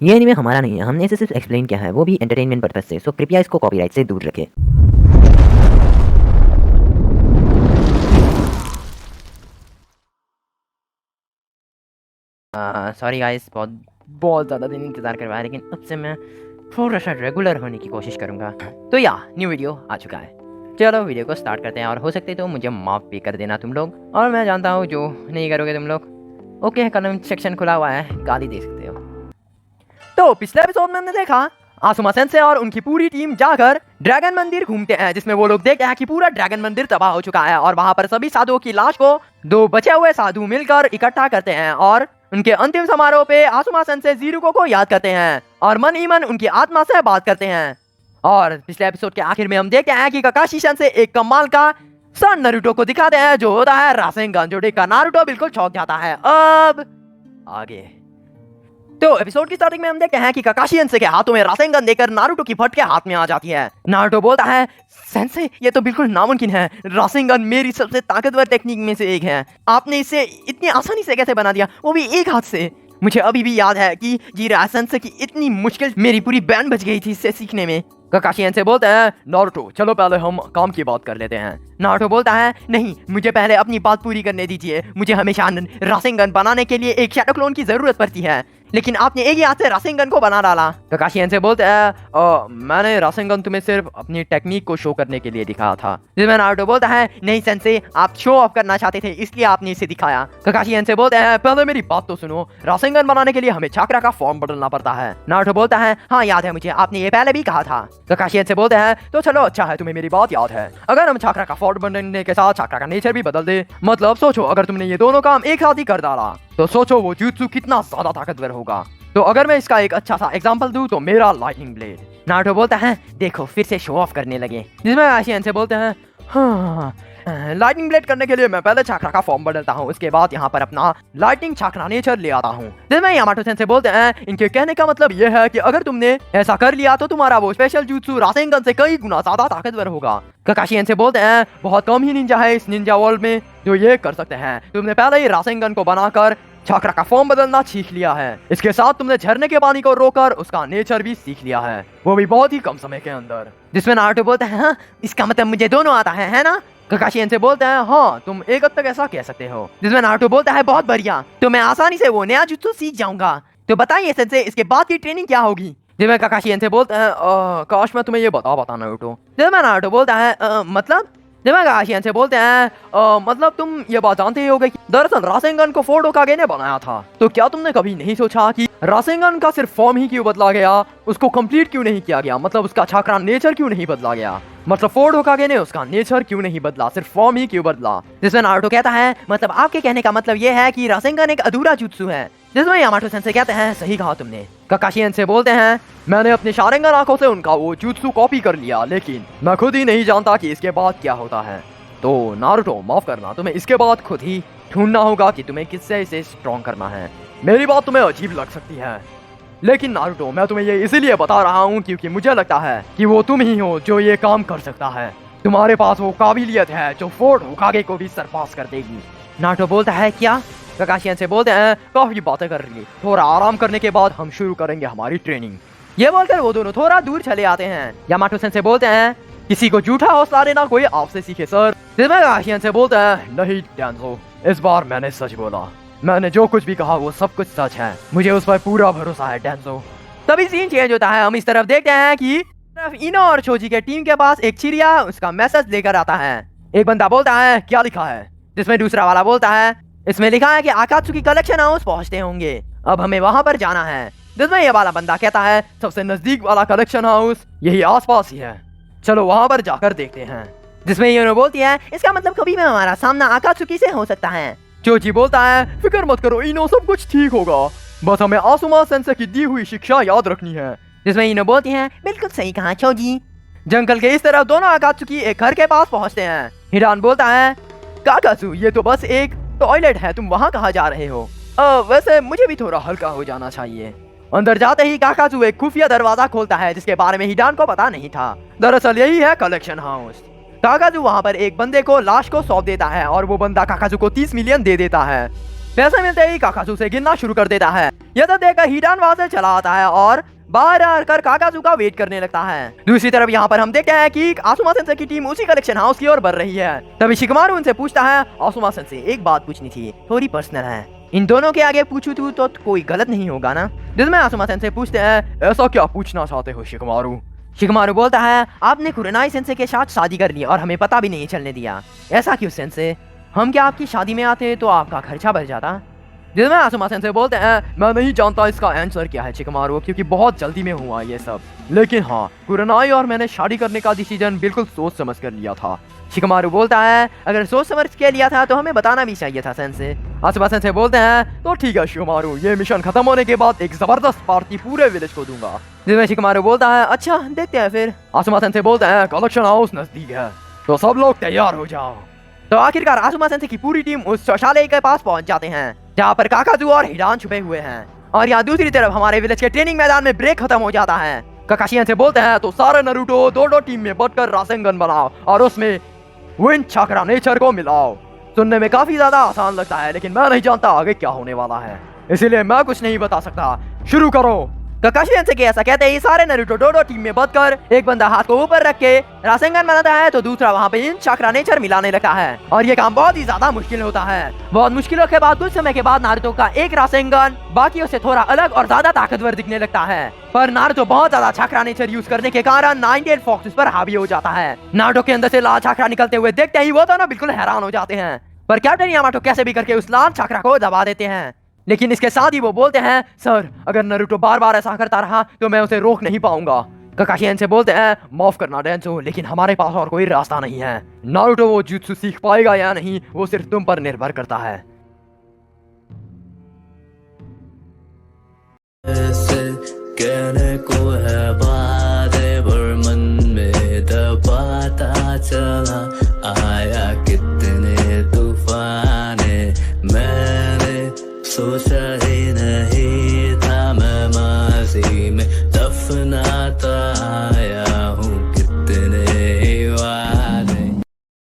ये एनीमे हमारा नहीं है, हमने इसे सिर्फ एक्सप्लेन किया है, वो भी एंटरटेनमेंट पर्पस से, सो कृपया इसको कॉपीराइट से दूर रखें। सॉरी गाइस, बहुत ज़्यादा दिन इंतज़ार करवाया, लेकिन अब से मैं थोड़ा सा रेगुलर होने की कोशिश करूँगा। तो न्यू वीडियो आ चुका है। चलो वीडियो को स्टार्ट करते हैं, और हो सकते तो मुझे माफ़ भी कर देना तुम लोग, और मैं जानता हूँ जो नहीं करोगे तुम लोग। ओके, कमेंट सेक्शन खुला हुआ है, गाली दे सकते हो। तो पिछले एपिसोड में हमने देखा आसुमा सेंसे और उनकी पूरी टीम जाकर ड्रैगन मंदिर घूमते हैं, जिसमें वो लोग देखते हैं कि पूरा ड्रैगन मंदिर तबाह हो चुका है, और वहां पर सभी साधुओं की लाश को दो बचे हुए साधु मिलकर इकट्ठा करते हैं और उनके अंतिम समारोह पे आसुमा सेंसे ज़ीरुको को याद करते हैं और मन ही मन उनकी आत्मा से बात करते हैं। और पिछले एपिसोड के आखिर में हम देखते हैं कि काकाशी सेंसे एक कमाल का सन नारुतो को दिखाते हैं, जो होता है रासेंगन, जो देखकर नारुतो बिल्कुल चौंक जाता है। अब आगे तो एपिसोड की स्टार्टिंग में हम देखते हैं कि काकाशी सेंसे के हाथों में रासेंगन देकर नारुतो की फट के हाथ में आ जाती है। नारुतो बोलता है, सेंसे ये तो बिल्कुल नामुमकिन है, रासेंगन मेरी सबसे ताकतवर टेक्निक में से एक है, आपने इसे इतनी आसानी से कैसे बना दिया, वो भी एक हाथ से। मुझे अभी भी याद है कि जीरा सेंसे की इतनी मुश्किल मेरी पूरी बैंड बच गई थी इससे सीखने में। काकाशी सेंसे बोलते हैं, नारुतो चलो पहले हम काम की बात कर लेते हैं। नारुतो बोलता है, नहीं, मुझे पहले अपनी बात पूरी करने दीजिए, मुझे हमेशा रासेंगन बनाने के लिए एक शैडो क्लोन की जरूरत पड़ती है, लेकिन आपने एक ही हाथ से रासेंगन को बना डाला। काकाशी सेंसे बोलते हैं, मैंने रासेंगन तुम्हें सिर्फ अपनी टेक्निक को शो करने के लिए दिखाया था। जिसमें नारुतो बोलता है, नहीं सेंसे, आप शो ऑफ करना चाहते थे इसलिए आपने इसे दिखाया। काकाशी सेंसे बोलते हैं, पहले मेरी बात तो सुनो, रासेंगन बनाने के लिए हमें चाक्रा का फॉर्म बदलना पड़ता है। नारुतो बोलता है, हाँ याद है मुझे, आपने ये पहले भी कहा था। काकाशी सेंसे बोलते हैं, तो चलो अच्छा है तुम्हें मेरी बात याद है, अगर हम चाक्रा का फॉर्म बनने के साथ चाक्रा का नेचर भी बदल दे, मतलब सोचो अगर तुमने ये दोनों काम एक साथ ही कर डाला तो सोचो वो jutsu कितना ज्यादा ताकतवर होगा। तो अगर मैं इसका एक अच्छा सा एग्जांपल दूं तो मेरा लाइटनिंग ब्लेड। नारुतो बोलता है, देखो फिर से शो ऑफ करने लगे। जिसमें काकाशी सेंसे बोलते हैं, हाँ, लाइटनिंग ब्लेड करने के लिए मैं पहले चाक्रा का फॉर्म बदलता हूँ, उसके बाद यहाँ पर अपना लाइटनिंग चाक्रा नेचर ले आता हूँ। जिसमें यामाटो सेंसे बोलते हैं, इनके कहने का मतलब ये है कि अगर तुमने ऐसा कर लिया तो तुम्हारा वो स्पेशल jutsu रासेंगन से कई गुना ज्यादा ताकतवर होगा। काकाशी सेंसे बोलते हैं, बहुत कम ही निंजा है इस निंजा वर्ल्ड में जो ये कर सकते हैं, तुमने पहले ही रासेंगन को बनाकर चाक्रा का फॉर्म बदलना सीख लिया है, इसके साथ तुमने झरने के पानी को रोककर उसका नेचर भी सीख लिया है, वो भी बहुत ही कम समय के अंदर। जिसमें नारुतो बोलता है, हाँ, इसका मतलब मुझे दोनों आता है ना? काकाशी सेंसे बोलते हैं, हाँ तुम एक हद तक ऐसा कह सकते हो। जिसमें नारुतो बोलता है, बहुत बढ़िया, तो मैं आसानी से वो नया जुत्सु सीख जाऊंगा। तो बताइए सेंसे, इसके बाद की ट्रेनिंग क्या होगी? जिसमें काकाशी सेंसे बोलते हैं, काश मैं तुम्हें ये बता नारुतो। जिसमें नारुतो बोलता है, मतलब? जब काकाशी सेंसे बोलते हैं, मतलब तुम ये बात जानते ही होगे कि दरअसल रासेंगन को फोर्ड होकागे ने बनाया था, तो क्या तुमने कभी नहीं सोचा कि रासेंगन का सिर्फ फॉर्म ही क्यों बदला गया, उसको कंप्लीट क्यों नहीं किया गया, मतलब उसका चाक्रा नेचर क्यों नहीं बदला गया, मतलब फोर्ड होकागे ने उसका नेचर क्यों नहीं बदला, सिर्फ फॉर्म ही क्यों बदला? जिसमें नारुतो कहता है, मतलब आपके कहने का मतलब ये है कि रासेंगन एक अधूरा जुत्सु है। जिसमें यामाटो सेंसे कहते हैं, सही कहा तुमने। काकाशी सेंसे बोलते हैं, मैंने अपनी शारेंगन आंखों से उनका वो जुत्सु कॉपी कर लिया, लेकिन मैं खुद ही नहीं जानता कि इसके बाद क्या होता है। तो नारुतो माफ करना, तुम्हें इसके बाद खुद ही ढूंढना होगा कि तुम्हें किससे इसे स्ट्रॉन्ग करना है। मेरी बात तुम्हें अजीब लग सकती है, लेकिन नारुतो मैं तुम्हें ये इसीलिए बता रहा हूँ क्योंकि मुझे लगता है कि वो तुम ही हो जो ये काम कर सकता है, तुम्हारे पास वो काबिलियत है जो फोर्ड होकागे को भी सरपास कर देगी। नारुतो बोलता है, क्या? काकाशी सेंसे बोलते हैं, काफी बातें कर रही, थोड़ा आराम करने के बाद हम शुरू करेंगे हमारी ट्रेनिंग। ये बोलकर वो दोनों थोड़ा दूर चले आते हैं। यामाटो सेंसे बोलते हैं, किसी को झूठा हौसला देना कोई आपसे सीखे सर। जिसमें काकाशी सेंसे बोलते हैं, नहीं डैंजो, इस बार मैंने सच बोला, मैंने जो कुछ भी कहा वो सब कुछ सच है, मुझे उस पर पूरा भरोसा है डैंजो। तभी सीन चेंज होता है, हम इस तरफ देखते हैं कि इनो और छोजी के टीम के पास एक चिड़िया उसका मैसेज लेकर आता है। एक बंदा बोलता है, क्या लिखा है? जिसमें दूसरा वाला बोलता है, इसमें लिखा है कि आकात्सुकी कलेक्शन हाउस पहुंचते होंगे, अब हमें वहां पर जाना है। जिसमें ये वाला बंदा कहता है, सबसे नजदीक वाला कलेक्शन हाउस यही आसपास ही है, चलो वहां पर जाकर देखते हैं। जिसमें यूनो बोलती है, इसका मतलब कभी भी हमारा सामना आकात्सुकी से हो सकता है। चोची बोलता है, फिक्र मत करो इनो, सब कुछ ठीक होगा, बस हमें आसुमा सेंसे की दी हुई शिक्षा याद रखनी है। जिसमें इनो बोलती है, बिल्कुल सही कहा चोजी। जंगल के इस तरफ दोनों आकात्सुकी एक घर के पास पहुंचते हैं। हिडान बोलता है, काकासु ये तो बस एक टॉयलेट है, तुम वहाँ कहाँ जा रहे हो? वैसे मुझे भी थोड़ा हल्का हो जाना चाहिए। अंदर जाते ही काकासु एक खुफिया दरवाजा खोलता है जिसके बारे में हिडान को पता नहीं था। दरअसल यही है कलेक्शन हाउस। काकासु वहाँ पर एक बंदे को लाश को सौंप देता है और वो बंदा काकासु को 30 मिलियन दे देता है। पैसे मिलते ही काकाजू से गिनना शुरू कर देता है। यह तो देखकर हिडान वहां से चला आता है और बाहर आकर काकाजू का वेट करने लगता है। दूसरी तरफ यहाँ पर हम देखते हैं कि आसुमा सेंसे की टीम उसी कलेक्शन हाउस की ओर बढ़ रही है। तभी शिकमारू उनसे पूछता है, आसुमा सेंसे एक बात पूछनी थी, थोड़ी पर्सनल है, इन दोनों के आगे पूछूं तू तो कोई गलत नहीं होगा ना? जिसमें आसुमा सेंसे पूछते हैं, ऐसा क्या पूछना चाहते हो शिकमारू? शिकमारू बोलता है, आपने कुरनाई सेंसे के साथ शादी कर ली और हमें पता भी नहीं चलने दिया। ऐसा क्यों सेंसे? हम क्या आपकी शादी में आते तो आपका खर्चा बढ़ जाता? जिसमें आसुमा सेंसे बोलते हैं, मैं नहीं जानता इसका आंसर क्या है शिकमारू, क्योंकि बहुत जल्दी में हुआ ये सब। लेकिन हाँ, कुरनाई और मैंने शादी करने का डिसीजन बिल्कुल सोच समझ कर लिया था। शिकमारू बोलता है, अगर सोच समझ के लिया था तो हमें बताना भी चाहिए था सेंसे। आसुमा सेंसे बोलते हैं, तो ठीक है शिकमारू, ये मिशन खत्म होने के बाद एक जबरदस्त पार्टी पूरे विलेज को दूंगा। जिसमें शिकमारू बोलता है, अच्छा देखते हैं फिर। आसुमा सेंसे बोलते हैं, कलेक्शन हाउस नजदीक है तो सब लोग तैयार हो जाओ। तो आखिरकार आसुमा सेंसे की पूरी टीम उस शौचालय के पास पहुंच जाते हैं जहाँ पर काकाजू और हिडान छुपे हुए हैं। और यहाँ दूसरी तरफ हमारे विलेज के ट्रेनिंग मैदान में ब्रेक खत्म हो जाता है। काकाशी से बोलते हैं, तो सारे नारुतो दो दो टीम में बटकर रासेंगन बनाओ और उसमें विंड चक्रा नेचर को मिलाओ। सुनने में काफी ज्यादा आसान लगता है, लेकिन मैं नहीं जानता आगे क्या होने वाला है, इसीलिए मैं कुछ नहीं बता सकता। शुरू करो। काकाशी सेंसे के ऐसा कहते ही सारे नारुतो दो दो टीम में बटकर एक बंदा हाथ को ऊपर रख के रासेंगन बनाता है तो दूसरा वहाँ पे इन चक्रा नेचर मिलाने लगता है। और ये काम बहुत ही ज्यादा मुश्किल होता है। बहुत मुश्किलों के बाद कुछ समय के बाद नारुतो का एक रासेंगन बाकियों से थोड़ा अलग और ज्यादा ताकतवर दिखने लगता है। पर नारुतो बहुत ज्यादा चक्रा नेचर यूज करने के कारण नाइन टेल फॉक्स उस पर हावी हो जाता है। नारुतो के अंदर से लाल चक्रा निकलते हुए देखते ही वो दोनों बिल्कुल हैरान हो जाते हैं। पर कैप्टन यामाटो कैसे भी करके उस लाल चक्रा को दबा देते हैं। लेकिन इसके साथ ही वो बोलते हैं, सर अगर नारुतो बार बार ऐसा करता रहा तो मैं उसे रोक नहीं पाऊंगा। काकाशी से बोलते हैं, माफ करना डेंसो, लेकिन हमारे पास और कोई रास्ता नहीं है। नारुतो वो जुत्सु सीख पाएगा या नहीं वो सिर्फ तुम पर निर्भर करता है। कहने को है बातें पर मन में दबाता चला, आया कितने तूफाने मैंने सोचा ही नहीं।